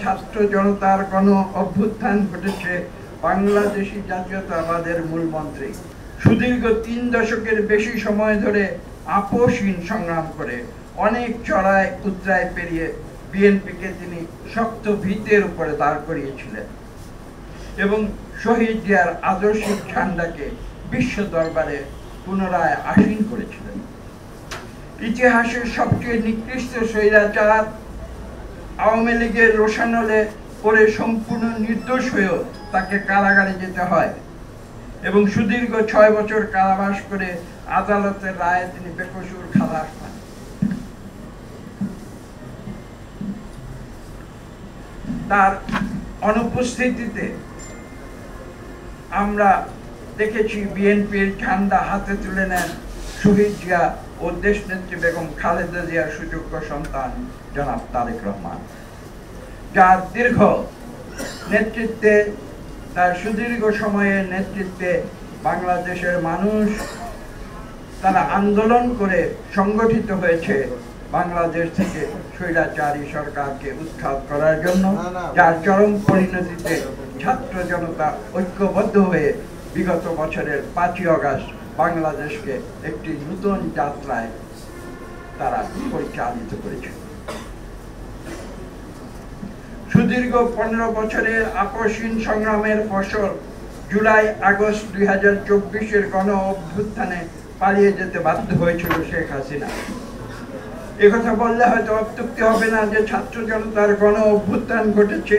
ছাত্র জনতার গণ অভ্যুত্থান ঘটেছে বাংলাদেশী জাতীয়তাবাদের মূলমন্ত্রে। সুদীর্ঘ ৩ দশকের বেশি সময় ধরে আপোষহীন সংগ্রাম করে অনেক চড়াই উতরাই পেরিয়ে বিএনপিকে তিনি শক্ত ভিতের উপরে দাঁড় করিয়েছিলেন এবং শহীদ জিয়ার আদর্শিক ঝান্ডাকে বিশ্ব দরবারে পুনরায় আসীন করেছিলেন। ইতিহাসের সবচেয়ে নিকৃষ্ট স্বৈরাচার আওয়ামী লীগের রোষানলে পরে সম্পূর্ণ নির্দোষ হয়েও তাকে কারাগারে যেতে হয় এবং সুদীর্ঘ ৬ বছর কারাবাস করে আদালতের রায়ে তিনি বেকসুর খালাস পান। তার অনুপস্থিতিতে আমরা দেখেছি বিএনপির ঝান্ডা হাতে তুলে নেন শহীদ জিয়া ও দেশনেত্রী বেগম খালেদা জিয়ার সুযোগ্য সন্তান জনাব তারেক রহমান, যার দীর্ঘ নেতৃত্বে, তার সুদীর্ঘ সময়ের নেতৃত্বে বাংলাদেশের মানুষ তারা আন্দোলন করে সংগঠিত হয়েছে বাংলাদেশ থেকে স্বৈরাচারী সরকারকে উৎখাত করার জন্য, যার চরম পরিণতিতে ছাত্র জনতা ঐক্যবদ্ধ হয়ে বিগত বছরের ৫ই আগস্ট বাংলাদেশকে একটি নতুন যাত্রায় তারা পরিচালিত করেছে। সুদীর্ঘ ১৫ বছরের আপোষহীন সংগ্রামের ফসল জুলাই আগস্ট ২০২৪-এর গণ অভ্যুত্থানে পালিয়ে যেতে বাধ্য হয়েছিল শেখ হাসিনা। একথা বললে হয়তো অত্যুক্তি হবে না যে ছাত্র জনতার গণ অভ্যুত্থান ঘটেছে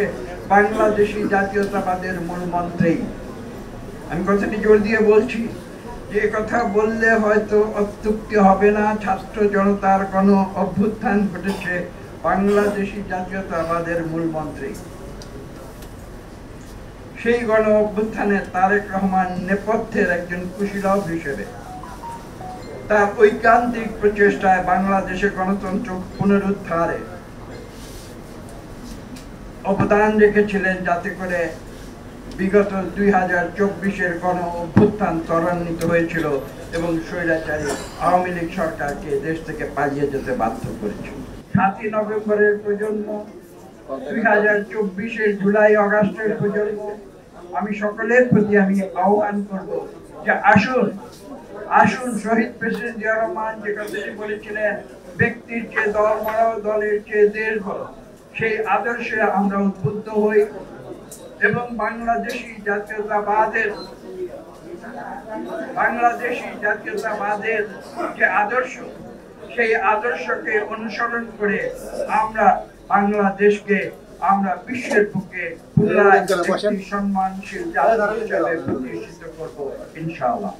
বাংলাদেশী জাতীয়তাবাদের মূলমন্ত্রেই। আমি কথাটি জোর দিয়ে বলছি যে কথা বললে হয়তো অত্যুক্তি হবে না, ছাত্র জনতার গণ অভ্যুত্থান ঘটেছে বাংলাদেশী জাতীয়তাবাদের মূলমন্ত্রে। সেই গণ অভ্যুত্থানে তারেক রহমান নেপথ্যের একজন কুশীলব হিসেবে তার ঐকান্তিক প্রচেষ্টায় বাংলাদেশের গণতন্ত্র পুনরুদ্ধারে অবদান রেখেছিলেন, যাতে করে বিগত ২০২৪-এর গণ অভ্যুত্থান ত্বরান্বিত হয়েছিল এবং স্বৈরাচারী আওয়ামী লীগ সরকারকে দেশ থেকে পালিয়ে যেতে বাধ্য করেছিল। ৭ই নভেম্বরের প্রজন্ম, ২০২৪-এর জুলাই আগস্টের প্রজন্ম, আমি সকলের প্রতি আমি আহ্বান করব যে আসুন আসুন শহীদ প্রেসিডেন্ট জিয়া রহমান যে কথাটি বলেছিলেন, ব্যক্তির চেয়ে দল বড়, দলের চেয়ে দেশ বড়, সেই আদর্শে আমরা উদ্বুদ্ধ হই এবং বাংলাদেশী জাতীয়তাবাদের যে আদর্শ, সেই আদর্শকে অনুসরণ করে আমরা বাংলাদেশকে আমরা বিশ্বের বুকে পুনরায় একটি সম্মানশীল জাতি হিসেবে প্রতিষ্ঠিত করব ইনশাআল্লাহ।